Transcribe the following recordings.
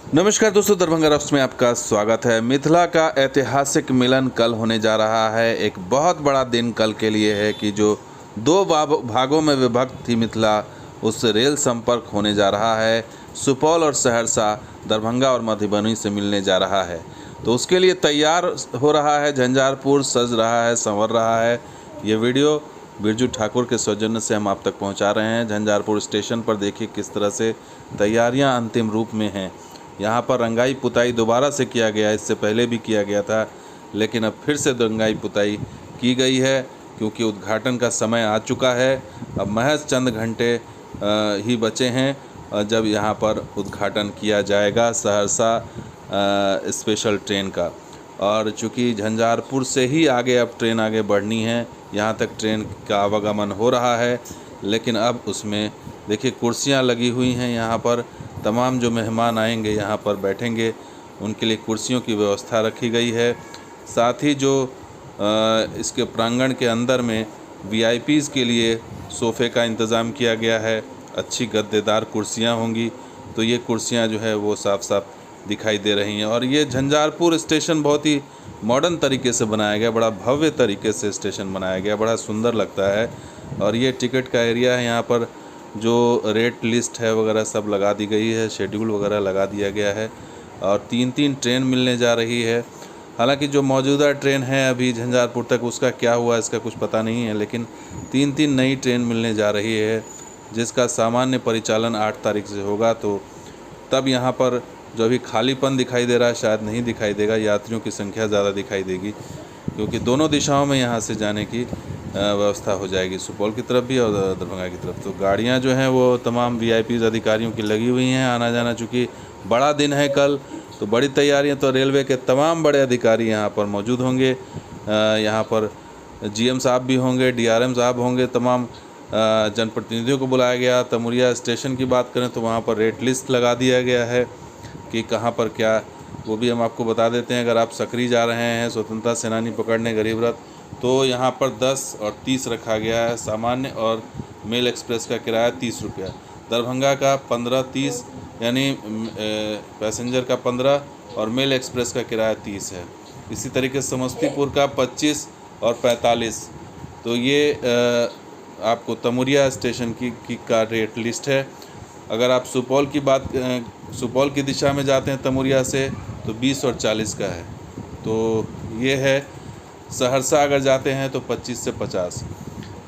नमस्कार दोस्तों, दरभंगा रफ्स में आपका स्वागत है। मिथिला का ऐतिहासिक मिलन कल होने जा रहा है। एक बहुत बड़ा दिन कल के लिए है कि जो दो भागों में विभक्त थी मिथिला, उस रेल संपर्क होने जा रहा है। सुपौल और सहरसा, दरभंगा और मधुबनी से मिलने जा रहा है। तो उसके लिए तैयार हो रहा है झंझारपुर, सज रहा है, संवर रहा है। ये वीडियो बिरजू ठाकुर के सौजन्य से हम आप तक पहुंचा रहे हैं। झंझारपुर स्टेशन पर देखिए किस तरह से तैयारियां अंतिम रूप में हैं। यहाँ पर रंगाई पुताई दोबारा से किया गया है। इससे पहले भी किया गया था, लेकिन अब फिर से रंगाई पुताई की गई है क्योंकि उद्घाटन का समय आ चुका है। अब महज चंद घंटे ही बचे हैं जब यहाँ पर उद्घाटन किया जाएगा सहरसा स्पेशल ट्रेन का। और चूँकि झंझारपुर से ही आगे अब ट्रेन आगे बढ़नी है, यहाँ तक ट्रेन का आवागमन हो रहा है। लेकिन अब उसमें देखिए कुर्सियाँ लगी हुई हैं। यहाँ पर तमाम जो मेहमान आएंगे यहाँ पर बैठेंगे, उनके लिए कुर्सियों की व्यवस्था रखी गई है। साथ ही जो इसके प्रांगण के अंदर में वीआईपीज़ के लिए सोफ़े का इंतज़ाम किया गया है। अच्छी गद्देदार कुर्सियाँ होंगी। तो ये कुर्सियाँ जो है वो साफ साफ दिखाई दे रही हैं। और ये झंझारपुर स्टेशन बहुत ही मॉडर्न तरीके से बनाया गया, बड़ा भव्य तरीके से स्टेशन बनाया गया, बड़ा सुंदर लगता है। और ये टिकट का एरिया है। यहाँ पर जो रेट लिस्ट है वगैरह सब लगा दी गई है, शेड्यूल वगैरह लगा दिया गया है। और 3-3 ट्रेन मिलने जा रही है। हालांकि जो मौजूदा ट्रेन है अभी झंझारपुर तक, उसका क्या हुआ इसका कुछ पता नहीं है, लेकिन 3-3 नई ट्रेन मिलने जा रही है, जिसका सामान्य परिचालन 8 तारीख से होगा। तो तब यहाँ पर जो अभी खालीपन दिखाई दे रहा है शायद नहीं दिखाई देगा, यात्रियों की संख्या ज़्यादा दिखाई देगी, क्योंकि दोनों दिशाओं में यहाँ से जाने की व्यवस्था हो जाएगी, सुपौल की तरफ भी और दरभंगा की तरफ। तो गाड़ियाँ जो हैं वो तमाम वीआईपी अधिकारियों की लगी हुई हैं आना जाना। चूँकि बड़ा दिन है कल, तो बड़ी तैयारियाँ, तो रेलवे के तमाम बड़े अधिकारी यहाँ पर मौजूद होंगे। यहाँ पर जीएम साहब भी होंगे, डीआरएम साहब होंगे, तमाम जनप्रतिनिधियों को बुलाया गया। तमुरिया स्टेशन की बात करें तो वहाँ पर रेट लिस्ट लगा दिया गया है कि कहाँ पर क्या, वो भी हम आपको बता देते हैं। अगर आप सकरी जा रहे हैं स्वतंत्रता सेनानी पकड़ने गरीब रथ, तो यहाँ पर 10 और 30 रखा गया है सामान्य, और मेल एक्सप्रेस का किराया 30 रुपया। दरभंगा का 15-30 यानी पैसेंजर का 15 और मेल एक्सप्रेस का किराया 30 है। इसी तरीके से समस्तीपुर का 25 और 45। तो ये आपको तमुरिया स्टेशन का रेट लिस्ट है। अगर आप सुपौल सुपौल की दिशा में जाते हैं तमुरिया से, तो 20 और 40 का है। तो ये है। सहरसा अगर जाते हैं तो 25 से 50,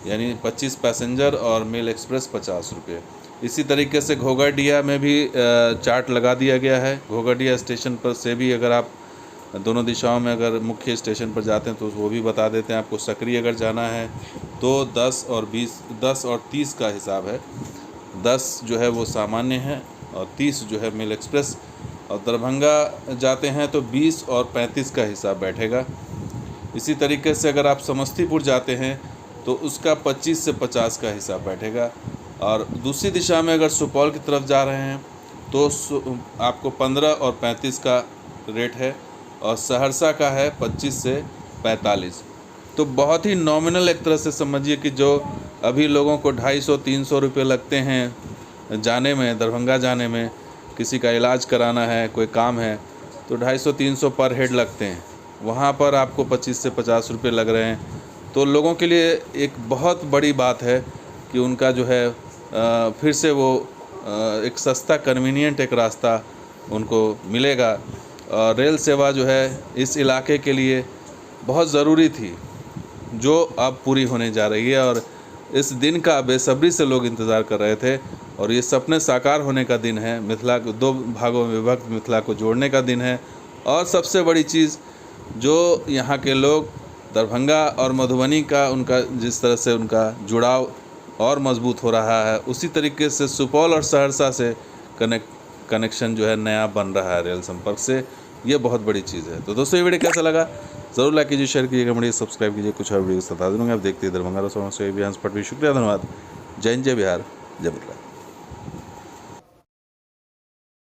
यानी 25 पैसेंजर और मेल एक्सप्रेस 50 रुपये। इसी तरीके से घोघरडिया में भी चार्ट लगा दिया गया है। घोघरडिया स्टेशन पर से भी अगर आप दोनों दिशाओं में अगर मुख्य स्टेशन पर जाते हैं तो वो भी बता देते हैं आपको। सकरी अगर जाना है तो 10 और 30 का हिसाब है। 10 जो है वो सामान्य है और 30 जो है मेल एक्सप्रेस। और दरभंगा जाते हैं तो 20 और 35 का हिसाब बैठेगा। इसी तरीके से अगर आप समस्तीपुर जाते हैं तो उसका 25 से 50 का हिसाब बैठेगा। और दूसरी दिशा में अगर सुपौल की तरफ जा रहे हैं तो आपको 15 और 35 का रेट है, और सहरसा का है 25 से 45। तो बहुत ही नॉमिनल एक तरह से समझिए कि जो अभी लोगों को 250-300 रुपये लगते हैं जाने में, दरभंगा जाने में, किसी का इलाज कराना है, कोई काम है, तो 250-300 पर हेड लगते हैं। वहाँ पर आपको 25 से 50 रुपये लग रहे हैं। तो लोगों के लिए एक बहुत बड़ी बात है कि उनका जो है फिर से वो एक सस्ता कन्वीनियंट एक रास्ता उनको मिलेगा। और रेल सेवा जो है इस इलाके के लिए बहुत ज़रूरी थी, जो अब पूरी होने जा रही है। और इस दिन का बेसब्री से लोग इंतज़ार कर रहे थे, और ये सपने साकार होने का दिन है। मिथिला को दो भागों में विभक्त मिथिला को जोड़ने का दिन है। और सबसे बड़ी चीज़ जो यहाँ के लोग दरभंगा और मधुबनी का उनका जिस तरह से उनका जुड़ाव और मजबूत हो रहा है, उसी तरीके से सुपौल और सहरसा से कनेक्शन जो है नया बन रहा है रेल संपर्क से। ये बहुत बड़ी चीज़ है। तो दोस्तों ये वीडियो कैसा लगा ज़रूर लाइक कीजिए, शेयर कीजिए, कमेंट सब्सक्राइब कीजिए। कुछ और वीडियो बता दूँगा, आप देखते हैं दरभंगा रसों से। शुक्रिया, धन्यवाद। जय हिंद, जय बिहार, जय मिथिला।